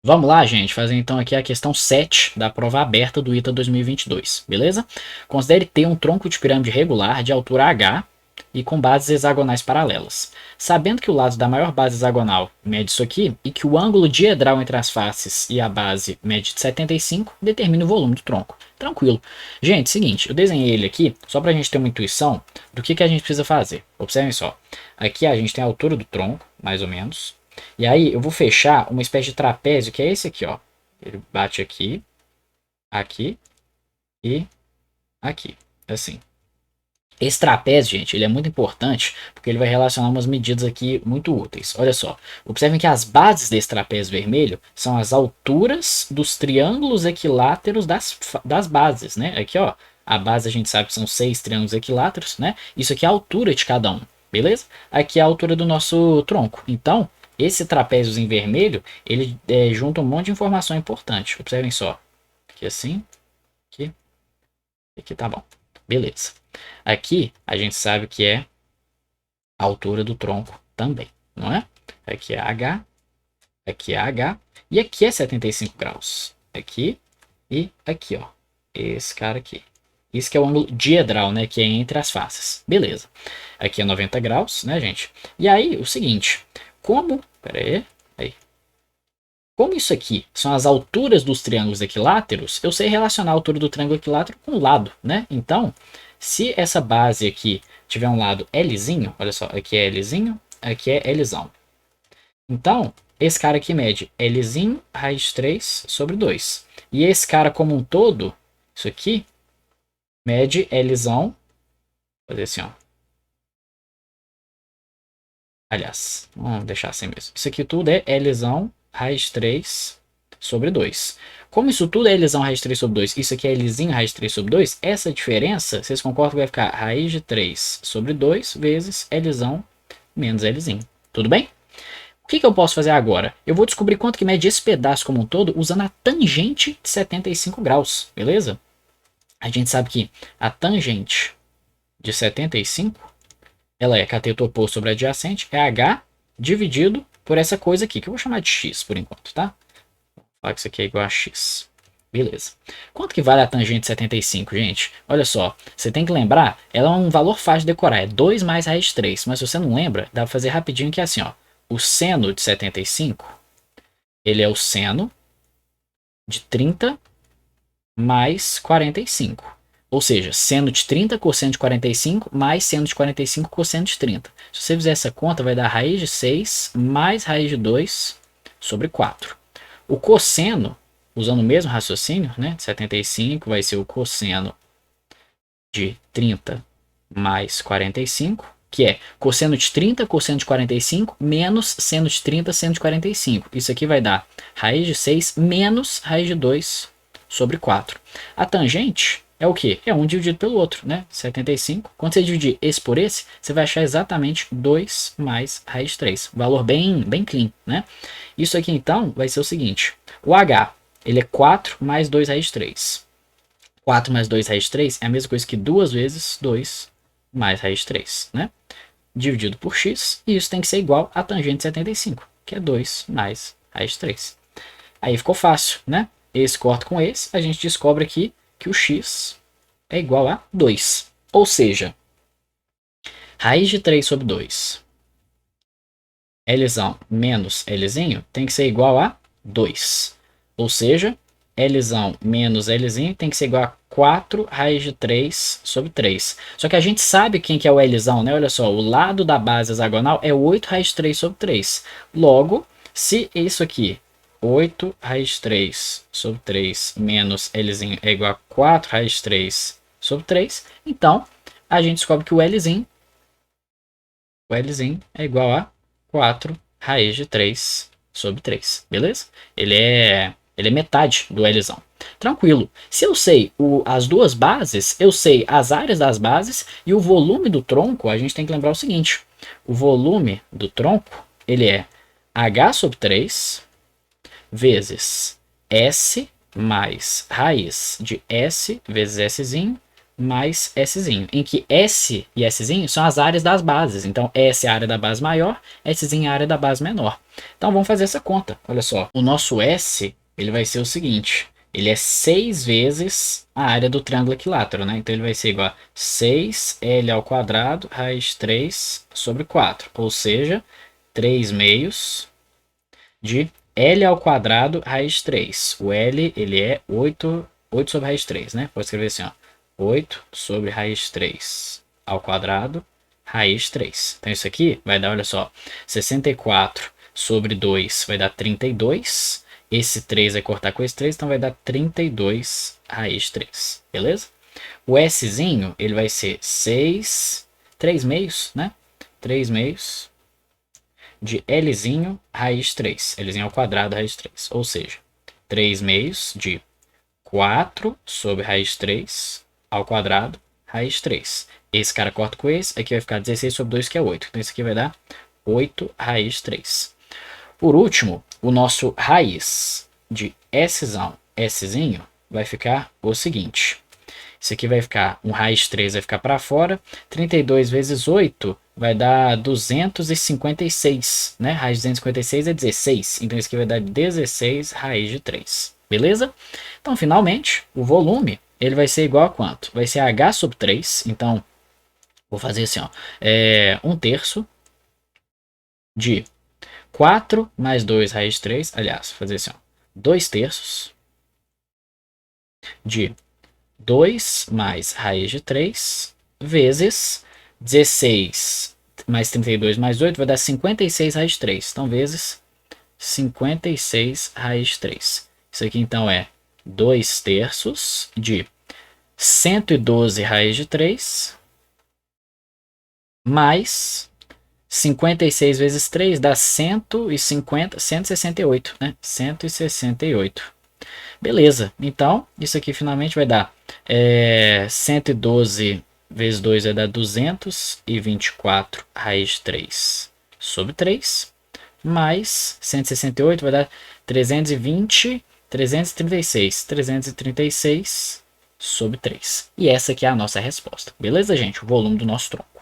Vamos lá, gente, fazer então aqui a questão 7 da prova aberta do ITA 2022, beleza? Considere ter um tronco de pirâmide regular de altura h e com bases hexagonais paralelas. Sabendo que o lado da maior base hexagonal mede isso aqui e que o ângulo diedral entre as faces e a base mede 75, determine o volume do tronco. Tranquilo. Gente, seguinte, eu desenhei ele aqui só para a gente ter uma intuição do que a gente precisa fazer. Observem só. Aqui a gente tem a altura do tronco, mais ou menos. E aí eu vou fechar uma espécie de trapézio, que é esse aqui, ó. Ele bate aqui, aqui e aqui, assim. Esse trapézio, gente, ele é muito importante porque ele vai relacionar umas medidas aqui muito úteis. Olha só, observem que as bases desse trapézio vermelho são as alturas dos triângulos equiláteros das bases, né? Aqui, ó, a base a gente sabe que são 6 triângulos equiláteros, né? Isso aqui é a altura de cada um, beleza? Aqui é a altura do nosso tronco. Então, esse trapézio em vermelho, ele junta um monte de informação importante. Observem só. Aqui assim, aqui, aqui tá bom. Beleza. Aqui a gente sabe que é a altura do tronco também, não é? Aqui é H, aqui é H e aqui é 75 graus. Aqui e aqui, ó. Esse cara aqui. Isso que é o ângulo diedral, né? Que é entre as faces. Beleza. Aqui é 90 graus, né, gente? E aí, o seguinte. Como... Pera aí. Como isso aqui são as alturas dos triângulos equiláteros, eu sei relacionar a altura do triângulo equilátero com o lado, né? Então, se essa base aqui tiver um lado Lzinho, olha só, aqui é Lzinho, aqui é Lzão. Então, esse cara aqui mede Lzinho raiz 3 sobre 2. E esse cara como um todo, isso aqui, mede Lzão, vou fazer assim, ó. Aliás, vamos deixar assim mesmo. Isso aqui tudo é Lzão raiz 3 sobre 2. Como isso tudo é Lzão raiz 3 sobre 2, isso aqui é Lzinho raiz 3 sobre 2, essa diferença, vocês concordam que vai ficar raiz de 3 sobre 2 vezes Lzão menos Lzinho. Tudo bem? O que eu posso fazer agora? Eu vou descobrir quanto que mede esse pedaço como um todo usando a tangente de 75 graus, beleza? A gente sabe que a tangente de 75 ela é cateto oposto sobre adjacente, é H dividido por essa coisa aqui, que eu vou chamar de X por enquanto, tá? Vou falar que isso aqui é igual a X. Beleza. Quanto que vale a tangente 75, gente? Olha só, você tem que lembrar, ela é um valor fácil de decorar, é 2 mais raiz de 3, mas se você não lembra, dá pra fazer rapidinho que é assim, ó. O seno de 75, ele é o seno de 30 mais 45. Ou seja, seno de 30 cosseno de 45 mais seno de 45 cosseno de 30. Se você fizer essa conta, vai dar raiz de 6 mais raiz de 2 sobre 4. O cosseno, usando o mesmo raciocínio, né, de 75 vai ser o cosseno de 30 mais 45, que é cosseno de 30, cosseno de 45, menos seno de 30, seno de 45. Isso aqui vai dar raiz de 6 menos raiz de 2 sobre 4. A tangente é o quê? É um dividido pelo outro, né? 75. Quando você dividir esse por esse, você vai achar exatamente 2 mais raiz de 3. Valor bem clean, né? Isso aqui, então, vai ser o seguinte. O H, ele é 4 mais 2 raiz de 3. 4 mais 2 raiz de 3 é a mesma coisa que 2 vezes 2 mais raiz de 3, né? Dividido por x, e isso tem que ser igual a tangente de 75, que é 2 mais raiz de 3. Aí ficou fácil, né? Esse corta com esse, a gente descobre aqui que o x é igual a 2. Ou seja, raiz de 3 sobre 2, Lzão menos Lzinho, tem que ser igual a 2. Ou seja, Lzão menos Lzinho tem que ser igual a 4 raiz de 3 sobre 3. Só que a gente sabe quem que é o Lzão, né? Olha só, o lado da base hexagonal é 8 raiz de 3 sobre 3. Logo, se isso aqui, 8 raiz de 3 sobre 3 menos Lzinho é igual a 4 raiz de 3 sobre 3, então a gente descobre que o Lzinho é igual a 4 raiz de 3 sobre 3, beleza? Ele é metade do Lzão. Tranquilo. Se eu sei as duas bases, eu sei as áreas das bases e o volume do tronco, a gente tem que lembrar o seguinte. O volume do tronco, ele é H sobre 3 vezes S mais raiz de S vezes Szinho mais Szinho, em que S e Szinho são as áreas das bases. Então, S é a área da base maior, Szinho é a área da base menor. Então, vamos fazer essa conta. Olha só, o nosso S ele vai ser o seguinte, ele é 6 vezes a área do triângulo equilátero, né? Então, ele vai ser igual a 6L ao quadrado, raiz 3 sobre 4, ou seja, 3 meios de L ao quadrado, raiz 3. O L, ele é 8 sobre raiz 3, né? Pode escrever assim, ó. 8 sobre raiz 3 ao quadrado, raiz 3. Então, isso aqui vai dar, olha só, 64 sobre 2 vai dar 32. Esse 3 vai cortar com esse 3, então vai dar 32 raiz 3. Beleza? O Szinho, ele vai ser 6, 3 meios, né? 3 meios de Lzinho raiz 3. Lzinho ao quadrado raiz 3. Ou seja, 3 meios de 4 sobre raiz 3 ao quadrado raiz 3. Esse cara corta com esse, aqui vai ficar 16 sobre 2, que é 8. Então isso aqui vai dar 8 raiz 3. Por último, o nosso raiz de Szinho vai ficar o seguinte. Isso aqui vai ficar, um raiz 3 vai ficar para fora. 32 vezes 8 vai dar 256, né? Raiz de 256 é 16. Então isso aqui vai dar 16 raiz de 3. Beleza? Então, finalmente, o volume ele vai ser igual a quanto? Vai ser h sobre 3. Então, vou fazer assim, ó. 1/3 de 4 mais 2 raiz de 3. Aliás, vou fazer assim, ó. 2/3 de 2 mais raiz de 3 vezes 16 mais 32 mais 8 vai dar 56 raiz de 3. Então, vezes 56 raiz de 3. Isso aqui, então, é 2/3 de 112 raiz de 3 mais 56 vezes 3 dá 168, né? 168. Beleza, então isso aqui finalmente vai dar 112 vezes 2 vai dar 224 raiz de 3 sobre 3, mais 168 vai dar 320, 336 sobre 3. E essa aqui é a nossa resposta. Beleza, gente? O volume do nosso tronco.